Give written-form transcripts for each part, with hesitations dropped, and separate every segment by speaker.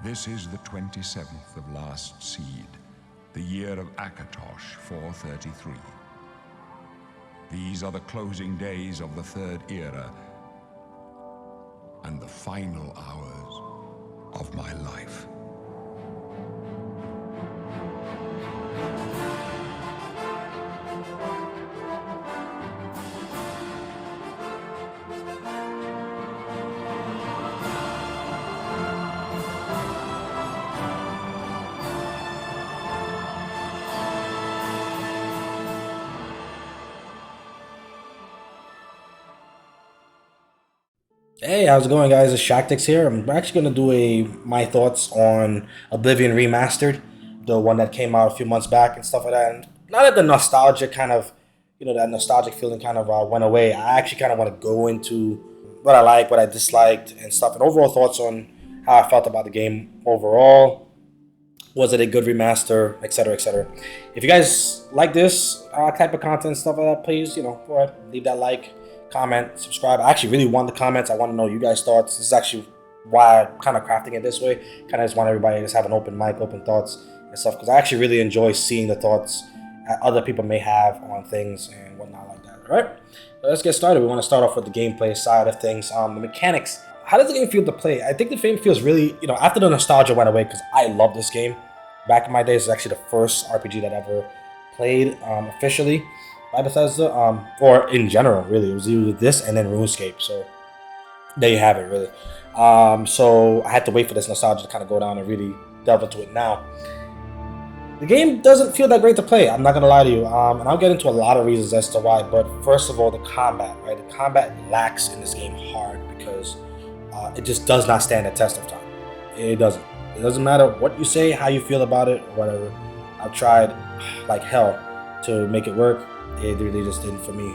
Speaker 1: This is the 27th of last seed, the year of Akatosh 433. These are the closing days of the Third Era and the final hours of my life.
Speaker 2: Hey, how's it going, guys? It's Shactix here. I'm actually gonna do my thoughts on Oblivion Remastered, the one that came out a few months back and stuff like that. And now that the nostalgia kind of, that nostalgic feeling kind of went away, I actually kind of want to go into what I like, what I disliked, and stuff, and overall thoughts on how I felt about the game overall. Was it a good remaster, etc., etc. If you guys like this type of content, stuff like that, please, go ahead, leave that like, comment, subscribe. I actually really want the comments. I want to know you guys' thoughts. This is actually why I'm kind of crafting it this way. Kind of just want everybody to just have an open mic, open thoughts and stuff, because I actually really enjoy seeing the thoughts that other people may have on things and whatnot like that. All right, so let's get started. We want to start off with the gameplay side of things. The mechanics. How does the game feel to play? I think the game feels really, after the nostalgia went away, because I love this game. Back in my days, it's actually the first RPG that I ever played officially by Bethesda, or in general, really. It was either this and then RuneScape. So there you have it, really. So I had to wait for this nostalgia to kind of go down and really delve into it now. The game doesn't feel that great to play. I'm not gonna lie to you, and I'll get into a lot of reasons as to why. But first of all, the combat, right? The combat lacks in this game hard because it just does not stand the test of time. It doesn't. It doesn't matter what you say, how you feel about it, or whatever. I've tried like hell to make it work. It really just didn't for me.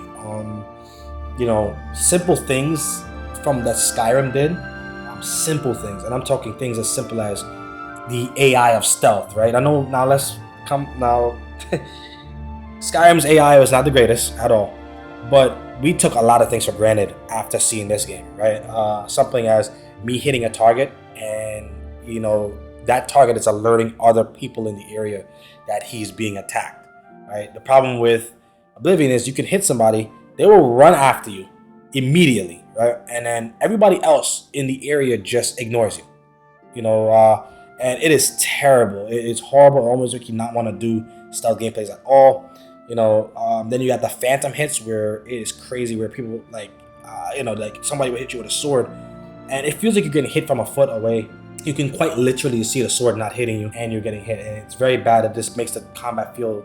Speaker 2: Simple things from that Skyrim did. Simple things, and I'm talking things as simple as the AI of stealth, right? I know now. Let's come now. Skyrim's AI was not the greatest at all, but we took a lot of things for granted after seeing this game, right? Something as me hitting a target, and that target is alerting other people in the area that he's being attacked, right? The problem with Oblivion is you can hit somebody, they will run after you immediately, right? And then everybody else in the area just ignores you, and it is terrible. It's horrible. It almost makes you not want to do stealth gameplays at all. Then you got the phantom hits where it is crazy, where people like somebody will hit you with a sword, and it feels like you're getting hit from a foot away. You can quite literally see the sword not hitting you, and you're getting hit, and it's very bad. It just makes the combat feel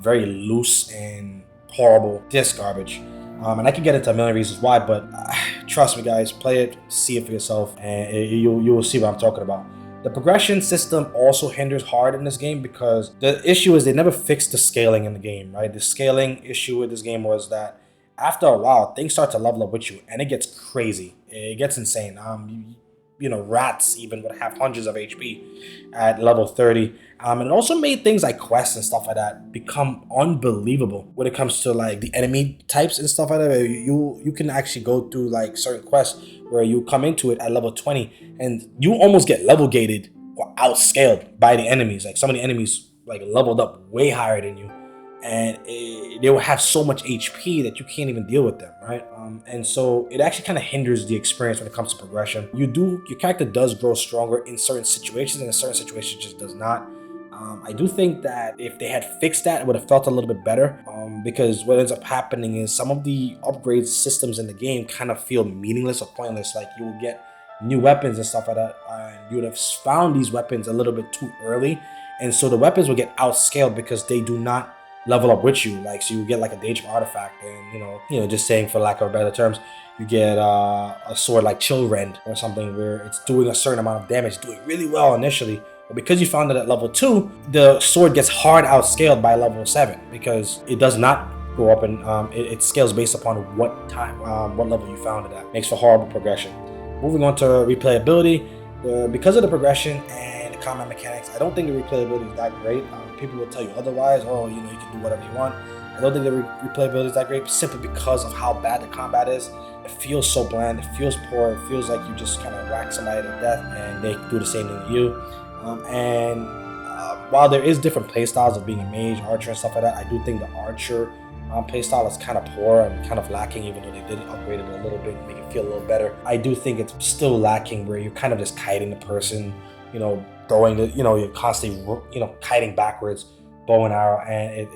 Speaker 2: very loose and horrible. Just garbage. And I can get into a million reasons why, but trust me, guys, play it, see it for yourself, and you will see what I'm talking about. The progression system also hinders hard in this game because the issue is they never fixed the scaling in the game, right? The scaling issue with this game was that after a while, things start to level up with you, and it gets crazy. It gets insane. Rats even would have hundreds of HP at level 30. And it also made things like quests and stuff like that become unbelievable when it comes to like the enemy types and stuff like that. You can actually go through like certain quests where you come into it at level 20 and you almost get level gated or outscaled by the enemies. Like some of the enemies like leveled up way higher than you, and they will have so much HP that you can't even deal with them, right? And so it actually kind of hinders the experience when it comes to progression. Your character does grow stronger in certain situations, and in certain situations just does not. I do think that if they had fixed that, it would have felt a little bit better, because what ends up happening is some of the upgrade systems in the game kind of feel meaningless or pointless. Like you will get new weapons and stuff like that, and you would have found these weapons a little bit too early, and so the weapons will get outscaled because they do not level up with you. Like, so you get like a Daedric artifact, and just saying, for lack of better terms, you get a sword like Chill Rend or something where it's doing a certain amount of damage, doing really well initially, but because you found it at level 2, the sword gets hard outscaled by level 7 because it does not go up, and it scales based upon what level you found it at. Makes for horrible progression. Moving on to replayability, because of the progression and the combat mechanics, I don't think the replayability is that great. People will tell you otherwise. Oh, you can do whatever you want. I don't think the replayability is that great simply because of how bad the combat is. It feels so bland. It feels poor. It feels like you just kind of whack somebody to death and they do the same thing to you. While there is different playstyles of being a mage, archer, and stuff like that, I do think the archer playstyle is kind of poor and kind of lacking, even though they did upgrade it a little bit, make it feel a little better. I do think it's still lacking where you're kind of just kiting the person, throwing the, you're constantly, kiting backwards, bow and arrow, and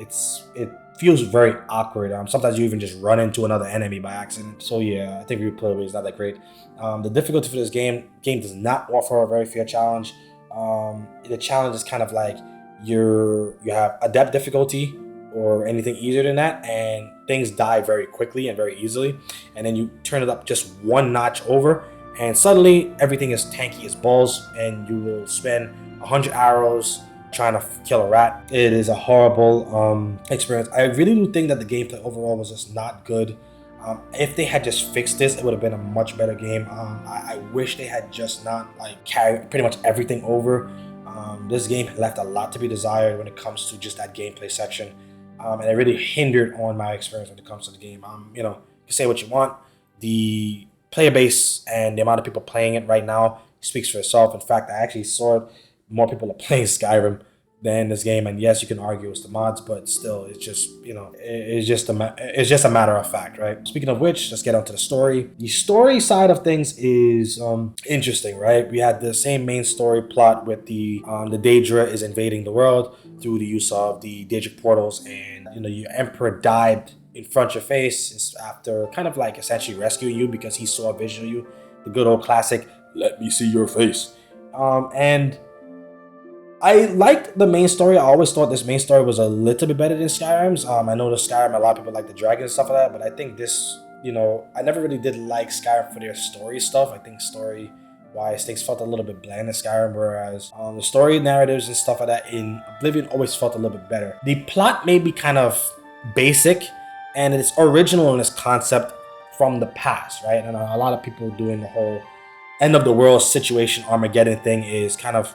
Speaker 2: it feels very awkward. Sometimes you even just run into another enemy by accident. So yeah, I think replayability is not that great. The difficulty for this game does not offer a very fair challenge. The challenge is kind of like you have adept difficulty or anything easier than that, and things die very quickly and very easily, and then you turn it up just one notch over and suddenly everything is tanky as balls, and you will spend 100 arrows trying to kill a rat. It is a horrible experience. I really do think that the gameplay overall was just not good. If they had just fixed this, it would have been a much better game. I wish they had just not carried pretty much everything over. This game left a lot to be desired when it comes to just that gameplay section. And it really hindered on my experience when it comes to the game. You can say what you want. The player base and the amount of people playing it right now speaks for itself. In fact, I actually saw more people are playing Skyrim than this game. And yes, you can argue it's the mods, but still, it's just, it's just a matter of fact, right? Speaking of which, let's get onto the story. The story side of things is interesting, right? We had the same main story plot with the Daedra is invading the world through the use of the Daedric portals, and your emperor died in front of your face after kind of essentially rescuing you because he saw a vision of you. The good old classic, let me see your face. And I liked the main story. I always thought this main story was a little bit better than Skyrim's. I know the Skyrim, a lot of people like the dragon and stuff like that, but I think this, I never really did like Skyrim for their story stuff. I think story-wise, things felt a little bit bland in Skyrim, whereas the story narratives and stuff like that in Oblivion always felt a little bit better. The plot may be kind of basic, and it's original in its concept from the past, right? And a lot of people doing the whole end of the world situation Armageddon thing is kind of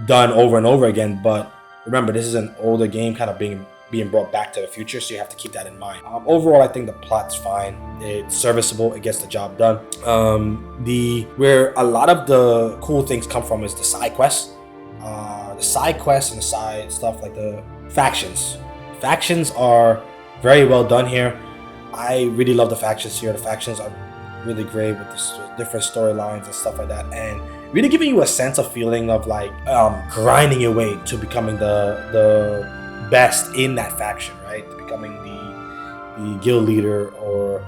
Speaker 2: done over and over again, but remember, this is an older game kind of being brought back to the future, so you have to keep that in mind. Overall, I think the plot's fine. It's serviceable. It gets the job done. Where a lot of the cool things come from is the side quests. The side quests and the side stuff like the factions. Factions are very well done here. I really love the factions here. The factions are really great with the different storylines and stuff like that, and really giving you a sense of feeling of grinding your way to becoming the best in that faction, right? To becoming the guild leader, or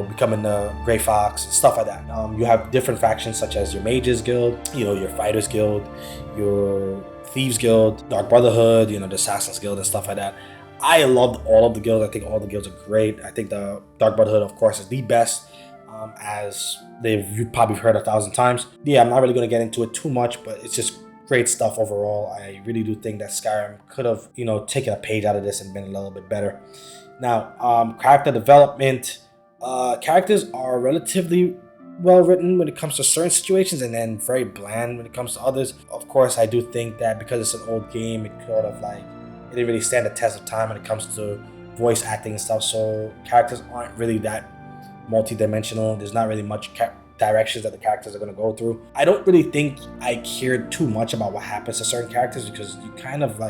Speaker 2: becoming the Grey Fox and stuff like that. You have different factions such as your Mages Guild, your Fighters Guild, your Thieves Guild, Dark Brotherhood, the Assassins Guild and stuff like that. I loved all of the guilds. I think all the guilds are great. I think the Dark Brotherhood, of course, is the best. As you've probably heard 1,000 times. Yeah, I'm not really going to get into it too much, but it's just great stuff overall. I really do think that Skyrim could have, taken a page out of this and been a little bit better. Now, character development. Characters are relatively well written when it comes to certain situations, and then very bland when it comes to others. Of course, I do think that because it's an old game, it sort of it didn't really stand the test of time when it comes to voice acting and stuff. So characters aren't really that multi-dimensional. There's not really much directions that the characters are going to go through. I don't really think I cared too much about what happens to certain characters, because you kind of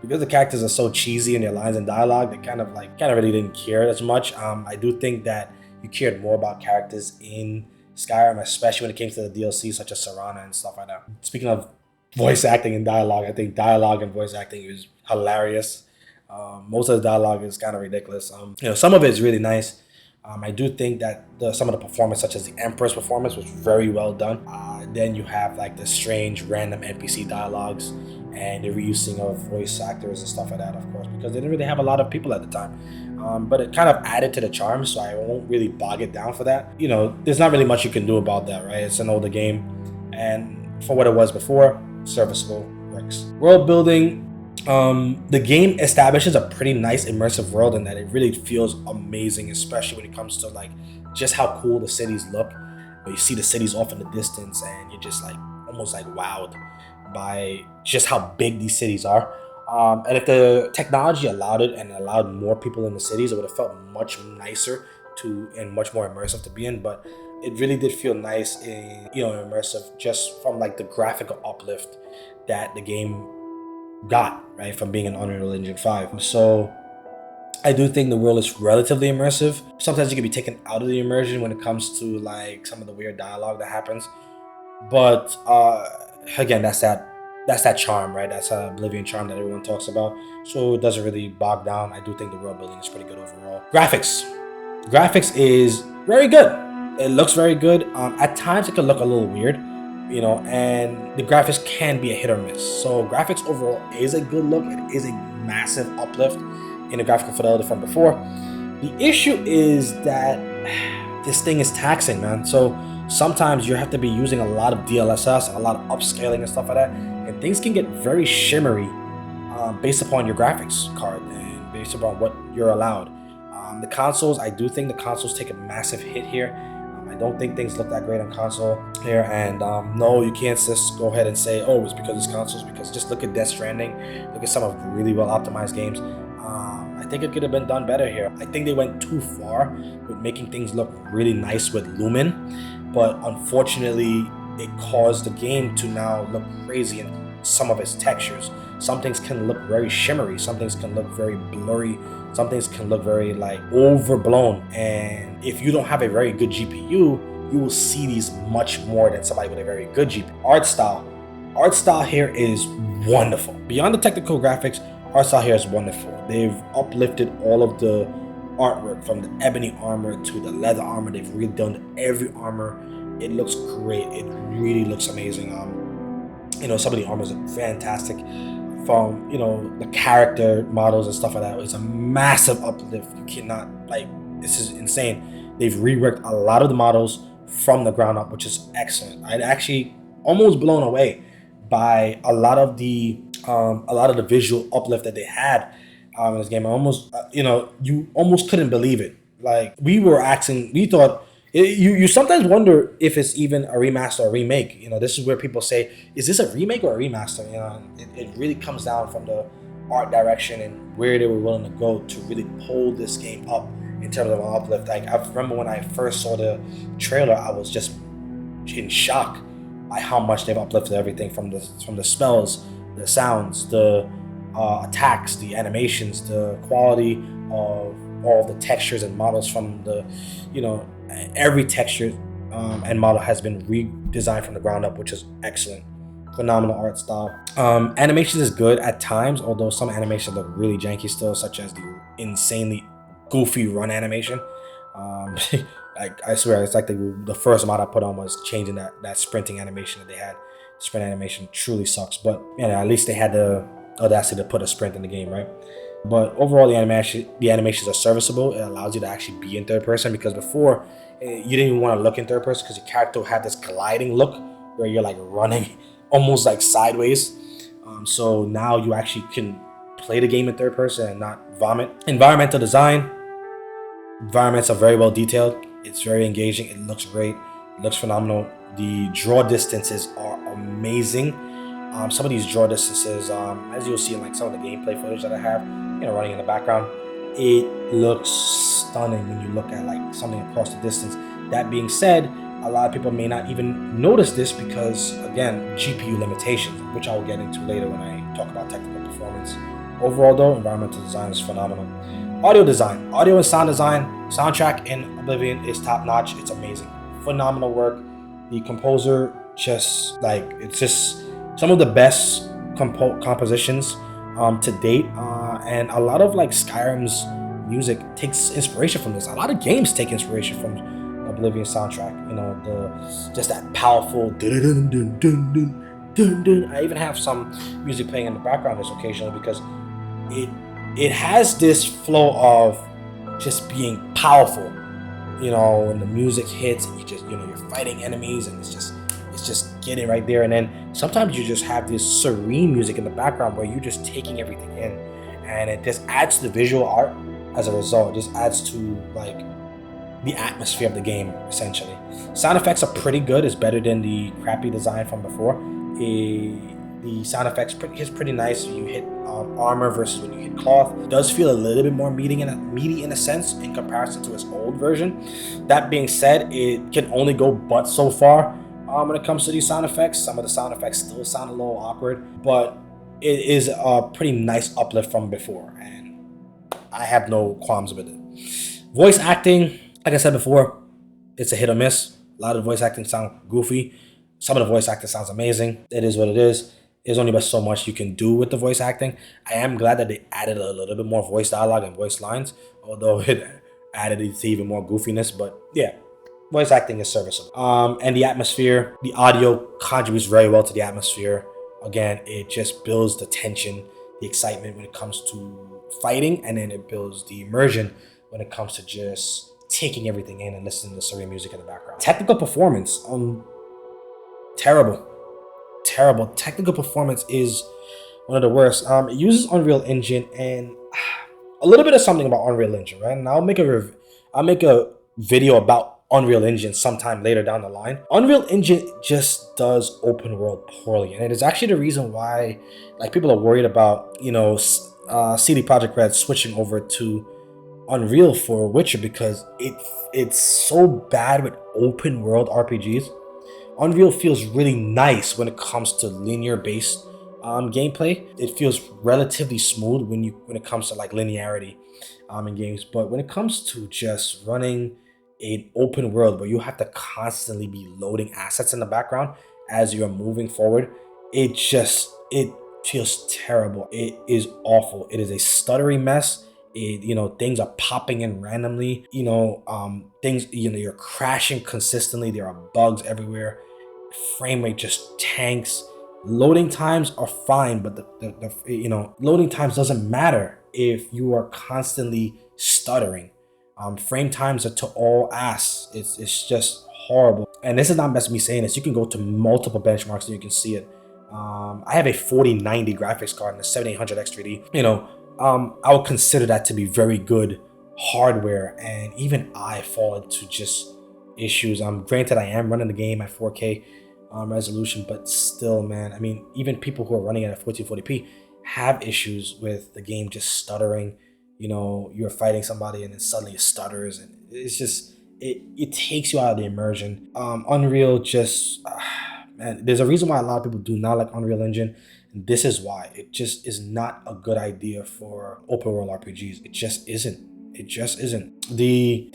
Speaker 2: because the characters are so cheesy in their lines and dialogue, they kind of really didn't care as much. I do think that you cared more about characters in Skyrim, especially when it came to the DLC such as Serana and stuff like that. Speaking of voice acting and dialogue, I think dialogue and voice acting is hilarious. Most of the dialogue is kind of ridiculous. Some of it is really nice. I do think that some of the performance, such as the Emperor's performance, was very well done. Then you have the strange random NPC dialogues and the reusing of voice actors and stuff like that, of course, because they didn't really have a lot of people at the time. But it kind of added to the charm, so I won't really bog it down for that. There's not really much you can do about that, right? It's an older game, and for what it was before, serviceable, works. World building. The game establishes a pretty nice immersive world in that it really feels amazing, especially when it comes to just how cool the cities look. You see the cities off in the distance, and you're just almost wowed by just how big these cities are. And if the technology allowed it and allowed more people in the cities, it would have felt much nicer to and much more immersive to be in, but it really did feel nice and, you know, immersive just from like the graphical uplift that the game got, right, from being an Unreal Engine 5. So I do think the world is relatively immersive. Sometimes you can be taken out of the immersion when it comes to like some of the weird dialogue that happens. But again, that's that charm, right? That's a Oblivion charm that everyone talks about. So it doesn't really bog down. I do think the world building is pretty good overall. Graphics is very good. It looks very good. At times it can look a little weird, you know, and the graphics can be a hit or miss. So graphics overall is a good look. It is a massive uplift in the graphical fidelity from before. The issue is that this thing is taxing, man. So sometimes you have to be using a lot of DLSS and a lot of upscaling and stuff like that, and things can get very shimmery based upon your graphics card and based upon what you're allowed. The consoles, I do think the consoles take a massive hit here. I don't think things look that great on console here, and no, you can't just go ahead and say, oh, it's because it's consoles, because just look at Death Stranding, look at some of the really well optimized games. I think it could have been done better here. I think they went too far with making things look really nice with Lumen, but unfortunately it caused the game to now look crazy in some of its textures. Some things can look very shimmery, some things can look very blurry, some things can look very like overblown, and if you don't have a very good GPU, you will see these much more than somebody with a very good GPU. Art style here is wonderful. Beyond the technical graphics, art style here is wonderful. They've uplifted all of the artwork from the ebony armor to the leather armor. They've redone every armor. It looks great. It really looks amazing. You know, some of the armors are fantastic. From, you know, the character models and stuff like that, it's a massive uplift. You cannot, like, this is insane. They've reworked a lot of the models from the ground up, which is excellent. I'm actually almost blown away by a lot of the visual uplift that they had in this game. I almost, you know, you almost couldn't believe it. Like, we thought, you sometimes wonder if it's even a remaster or remake. You know, this is where people say, is this a remake or a remaster? You know, it really comes down from the art direction and where they were willing to go to really pull this game up in terms of an uplift. Like, I remember when I first saw the trailer, I was just in shock by how much they've uplifted everything from the spells, the sounds, the attacks, the animations, the quality of all the textures and models from the, you know, every texture and model has been redesigned from the ground up, which is excellent. Phenomenal art style. Animation is good at times, although some animations look really janky still, such as the insanely goofy run animation. I swear, it's like the first mod I put on was changing that sprinting animation that they had. Sprint animation truly sucks, but you know, at least they had the audacity to put a sprint in the game, right? But overall, the animations are serviceable. It allows you to actually be in third person, because before you didn't even want to look in third person because your character had this gliding look where you're like running almost like sideways. So now you actually can play the game in third person and not vomit. Environmental design. Environments are very well detailed. It's very engaging. It looks great. It looks phenomenal. The draw distances are amazing. Some of these draw distances, as you'll see in like some of the gameplay footage that I have, you know, running in the background, it looks stunning when you look at like something across the distance. That being said, a lot of people may not even notice this because, again, GPU limitations, which I will get into later when I talk about technical performance. Overall, though, environmental design is phenomenal. Audio design, audio and sound design, soundtrack in Oblivion is top notch. It's amazing, phenomenal work. The composer just like, it's just some of the best compositions to date, and a lot of like Skyrim's music takes inspiration from this. A lot of games take inspiration from Oblivion soundtrack. You know, just that powerful dun dun dun dun dun dun. I even have some music playing in the background just occasionally because it has this flow of just being powerful. You know, when the music hits and you're fighting enemies and it's just getting right there, and then sometimes you just have this serene music in the background where you're just taking everything in, and it just adds to the visual art. As a result, it just adds to like the atmosphere of the game, essentially. Sound effects are pretty good. It's better than the crappy design from before. The sound effects hits pretty nice. You hit armor versus when you hit cloth. It does feel a little bit more meaty in a sense in comparison to its old version. That being said, it can only go but so far when it comes to these sound effects. Some of the sound effects still sound a little awkward, but it is a pretty nice uplift from before, and I have no qualms with it. Voice acting, like I said before, it's a hit or miss. A lot of voice acting sound goofy. Some of the voice acting sounds amazing. It is what it is. There's only but so much you can do with the voice acting. I am glad that they added a little bit more voice dialogue and voice lines, although it added to even more goofiness. But yeah, voice acting is serviceable. And the atmosphere, the audio contributes very well to the atmosphere. Again, it just builds the tension, the excitement when it comes to fighting, and then it builds the immersion when it comes to just taking everything in and listening to serene music in the background. Technical performance, terrible. Technical performance is one of the worst. It uses Unreal Engine and a little bit of something about Unreal Engine, right? And I'll make a video about Unreal Engine sometime later down the line. Unreal Engine just does open world poorly, and it is actually the reason why like people are worried about CD Projekt Red switching over to Unreal for Witcher, because it's so bad with open world RPGs. Unreal feels really nice when it comes to linear based gameplay. It feels relatively smooth when it comes to like linearity in games, but when it comes to just running an open world where you have to constantly be loading assets in the background as you're moving forward, it feels terrible. It is awful. It is a stuttery mess. Things are popping in randomly. You're crashing consistently. There are bugs everywhere. Frame rate just tanks. Loading times are fine, but loading times doesn't matter if you are constantly stuttering. Frame times are to all ass. It's just horrible. And this is not best me saying this. You can go to multiple benchmarks and you can see it. I have a 4090 graphics card and a 7800 X3D. I would consider that to be very good hardware, and even I fall into just issues. Granted, I am running the game at 4K resolution, but still, man, I mean, even people who are running it at 1440p have issues with the game just stuttering. You're fighting somebody and then suddenly it stutters, and it's just it takes you out of the immersion. Unreal just man, there's a reason why a lot of people do not like Unreal Engine. And this is why it just is not a good idea for open world RPGs. It just isn't. The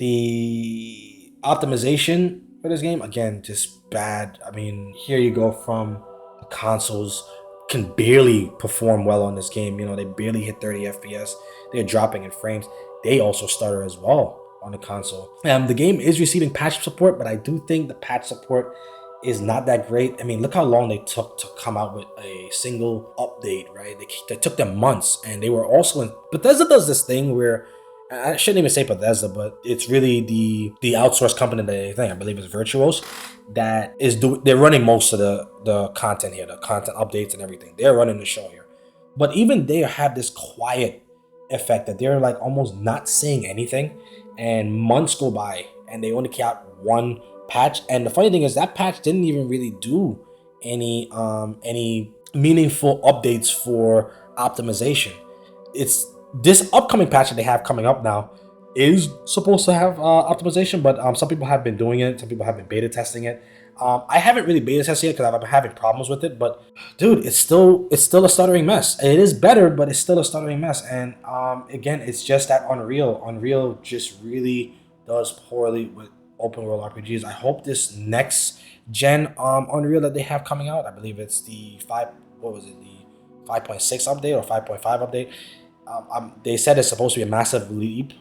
Speaker 2: optimization for this game, again, just bad. I mean, here you go from the consoles can barely perform well on this game. They barely hit 30 FPS. They're dropping in frames. They also stutter as well on the console. The game is receiving patch support, but I do think the patch support is not that great. I mean, look how long they took to come out with a single update, right? They took them months, and they were also in... Bethesda does this thing where, I shouldn't even say Bethesda, but it's really the outsourced company that they think, I believe it's Virtuos, that is they're running most of the content here, the content updates and everything. They're running the show here. But even they have this quiet effect that they're like almost not saying anything, and months go by and they only came out one patch. And the funny thing is that patch didn't even really do any meaningful updates for optimization. It's this upcoming patch that they have coming up now is supposed to have optimization, but some people have been doing it. Some people have been beta testing it. I haven't really beta tested it because I've been having problems with it, but dude, it's still a stuttering mess. It is better, but it's still a stuttering mess. And again, it's just that Unreal just really does poorly with open world RPGs. I hope this next gen Unreal that they have coming out, I believe it's the 5.6 update or 5.5 update. They said it's supposed to be a massive leap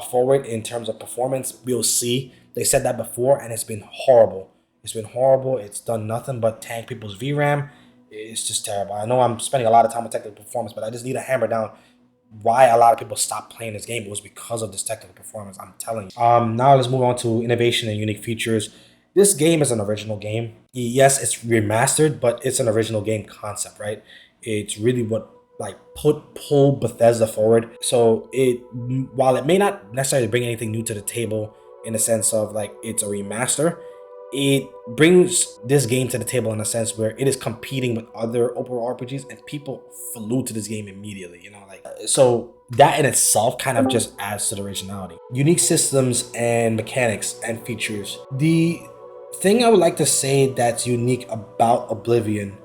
Speaker 2: forward in terms of performance. We'll see. They said that before, and it's been horrible. It's done nothing but tank people's VRAM. It's just terrible. I know I'm spending a lot of time on technical performance, but I just need to hammer down why a lot of people stopped playing this game. It was because of this technical performance, I'm telling you. Now let's move on to innovation and unique features. This game is an original game. Yes, it's remastered, but it's an original game concept, right? It's really what pull Bethesda forward. So while it may not necessarily bring anything new to the table in the sense of like it's a remaster, it brings this game to the table in a sense where it is competing with other open world RPGs, and people flew to this game immediately, so that in itself kind of just adds to the originality. Unique systems and mechanics and features. The thing I would like to say that's unique about Oblivion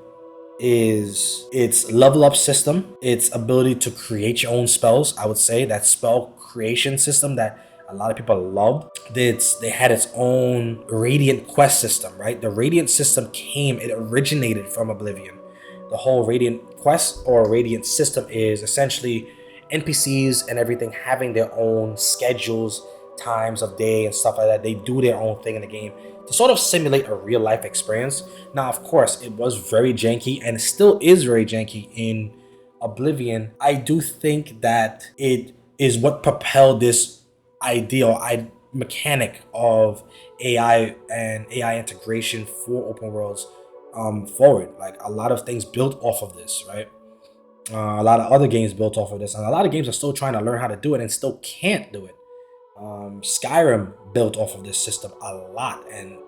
Speaker 2: is its level up system, its ability to create your own spells. I would say that spell creation system that a lot of people loved. They had its own Radiant quest system, right? The Radiant system it originated from Oblivion. The whole Radiant quest or Radiant system is essentially NPCs and everything having their own schedules, times of day and stuff like that. They do their own thing in the game to sort of simulate a real life experience. Now, of course, it was very janky and it still is very janky in Oblivion. I do think that it is what propelled this ideal mechanic of AI and AI integration for open worlds forward. Like a lot of things built off of this, right? A lot of other games built off of this, and a lot of games are still trying to learn how to do it and still can't do it. Skyrim built off of this system a lot, and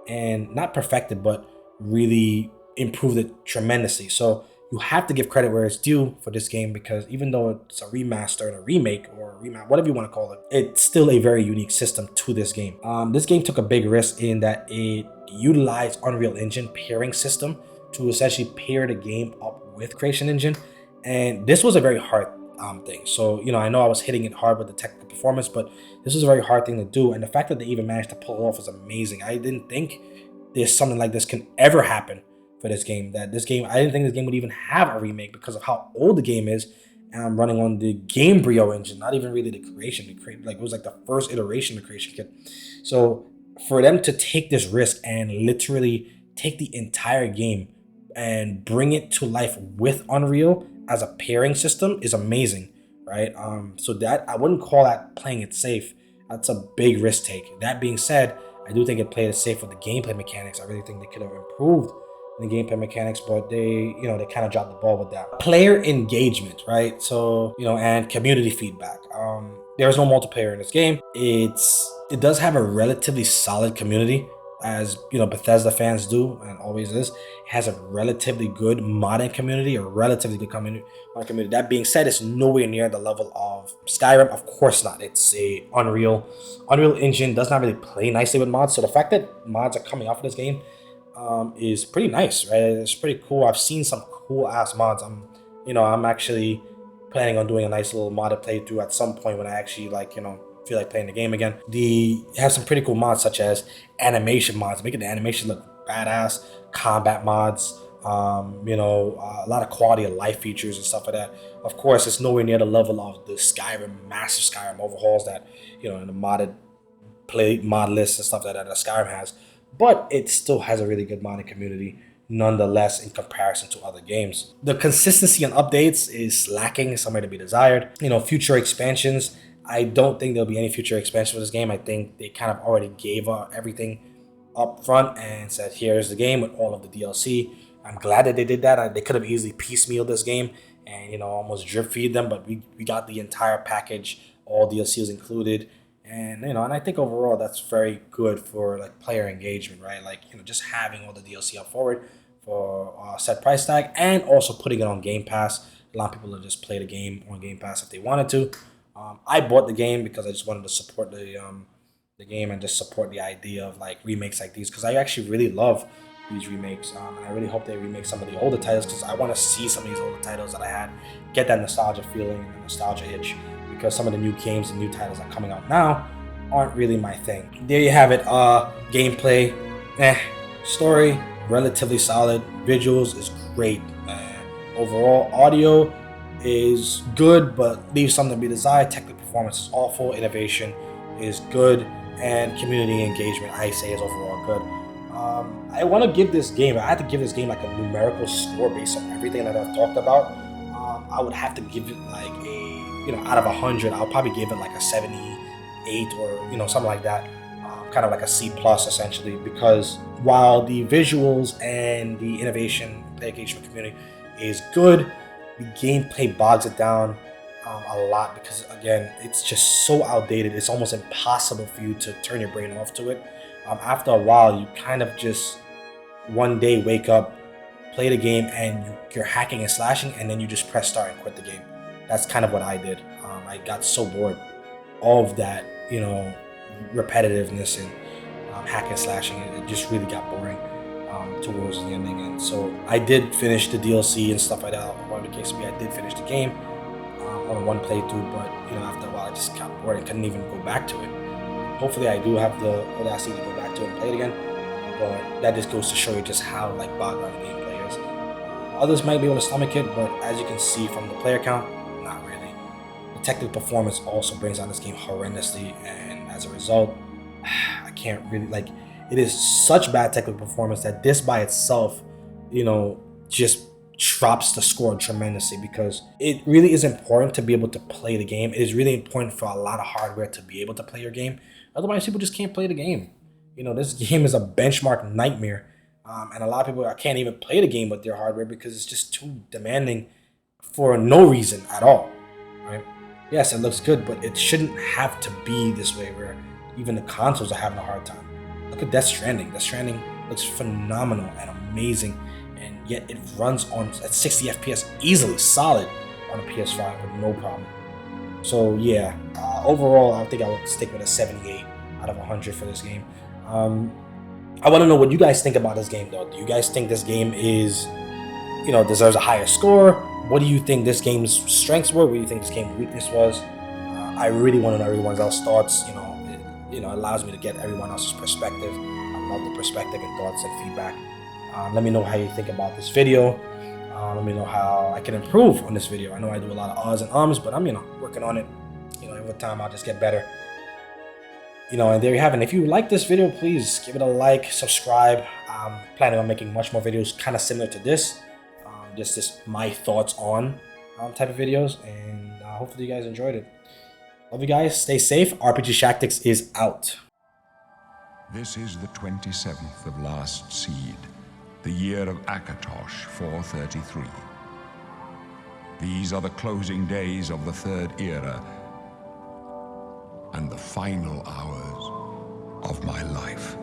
Speaker 2: and not perfected, but really improved it tremendously. So you have to give credit where it's due for this game, because even though it's a remaster and a remake or whatever you want to call it, it's still a very unique system to this game. This game took a big risk in that it utilized Unreal Engine pairing system to essentially pair the game up with Creation Engine, and this was a very hard thing. So I know I was hitting it hard with the technical performance, but this was a very hard thing to do, and the fact that they even managed to pull it off is amazing. I didn't think there's something like this can ever happen for this game. I didn't think this game would even have a remake because of how old the game is, and I'm running on the Gamebryo engine, not even really the Creation. It was like the first iteration of the Creation kit. So for them to take this risk and literally take the entire game and bring it to life with Unreal as a pairing system is amazing, right? So that I wouldn't call that playing it safe. That's a big risk take. That being said, I do think it played it safe with the gameplay mechanics. I really think they could have improved the gameplay mechanics, but they kind of dropped the ball with that. Player engagement, right? So and community feedback. There's no multiplayer in this game. It does have a relatively solid community, as Bethesda fans do and always is. It has a relatively good modding community, a relatively good modding community. That being said, it's nowhere near the level of Skyrim. Of course not. It's a Unreal Engine does not really play nicely with mods. So the fact that mods are coming out for this game is pretty nice, right? It's pretty cool. I've seen some cool ass mods. I'm actually planning on doing a nice little modded playthrough at some point when I actually feel like playing the game again. It has some pretty cool mods such as animation mods, making the animation look badass, combat mods, a lot of quality of life features and stuff like that. Of course, it's nowhere near the level of the massive Skyrim overhauls that in the mod list and stuff like that Skyrim has, but it still has a really good modding community nonetheless in comparison to other games. The consistency on updates is lacking, somewhere to be desired. Future expansions, I don't think there'll be any future expansion for this game. I think they kind of already gave everything up front and said, here's the game with all of the DLC. I'm glad that they did that. They could have easily piecemealed this game and almost drip feed them, but we got the entire package, all DLCs included. And and I think overall that's very good for like player engagement, right? Just having all the DLC up forward for a set price tag, and also putting it on Game Pass. A lot of people will just play the game on Game Pass if they wanted to. I bought the game because I just wanted to support the game and just support the idea of remakes like these, because I actually really love these remakes, and I really hope they remake some of the older titles, because I want to see some of these older titles that I had, get that nostalgia feeling and the nostalgia itch, because some of the new games and new titles that are coming out now aren't really my thing. There you have it. Gameplay, story, relatively solid. Visuals is great. Overall, audio is good, but leaves something to be desired. Technical performance is awful. Innovation is good, and community engagement, I say, is overall good. I want to give this game. I had to give this game like a numerical score based on everything that I've talked about. I would have to give it like out of 100, I'll probably give it like a 78 or something like that. Kind of like a C plus essentially, because while the visuals and the innovation play engagement community is good, the gameplay bogs it down a lot, because again, it's just so outdated. It's almost impossible for you to turn your brain off to it. After a while, you kind of just one day wake up, play the game, and you're hacking and slashing, and then you just press start and quit the game. That's kind of what I did. I got so bored of that, repetitiveness and hacking and slashing. It just really got boring towards the ending, and so I did finish the DLC and stuff like that. Whatever the case may be, I did finish the game on a one playthrough, but after a while, I just got bored and couldn't even go back to it. Hopefully, I do have the audacity to go back to it and play it again. But that just goes to show you just how bogged down the gameplay is. Others might be able to stomach it, but as you can see from the player count, not really. The technical performance also brings down this game horrendously, and as a result, I can't really it is such bad technical performance that this by itself, just drops the score tremendously, because it really is important to be able to play the game. It is really important for a lot of hardware to be able to play your game. Otherwise, people just can't play the game. This game is a benchmark nightmare, and a lot of people can't even play the game with their hardware because it's just too demanding for no reason at all, right? Yes, it looks good, but it shouldn't have to be this way where even the consoles are having a hard time. Look at Death Stranding. Death Stranding looks phenomenal and amazing, and yet it runs at 60 FPS easily, solid on a PS5 with no problem. So yeah, overall, I think I would stick with a 78 out of 100 for this game. I want to know what you guys think about this game, though. Do you guys think this game is, deserves a higher score? What do you think this game's strengths were? What do you think this game's weakness was? I really want to know everyone else's thoughts. It allows me to get everyone else's perspective. I love the perspective and thoughts and feedback. Let me know how you think about this video. Let me know how I can improve on this video. I know I do a lot of ahs and ums, but I'm, working on it. Every time I'll just get better. And there you have it. If you like this video, please give it a like, subscribe. I'm planning on making much more videos kind of similar to this. Just my thoughts on type of videos. And hopefully you guys enjoyed it. Love you guys. Stay safe. RPG Shactics is out.
Speaker 1: This is the 27th of last seed, the year of Akatosh 433. These are the closing days of the third era, and the final hours of my life.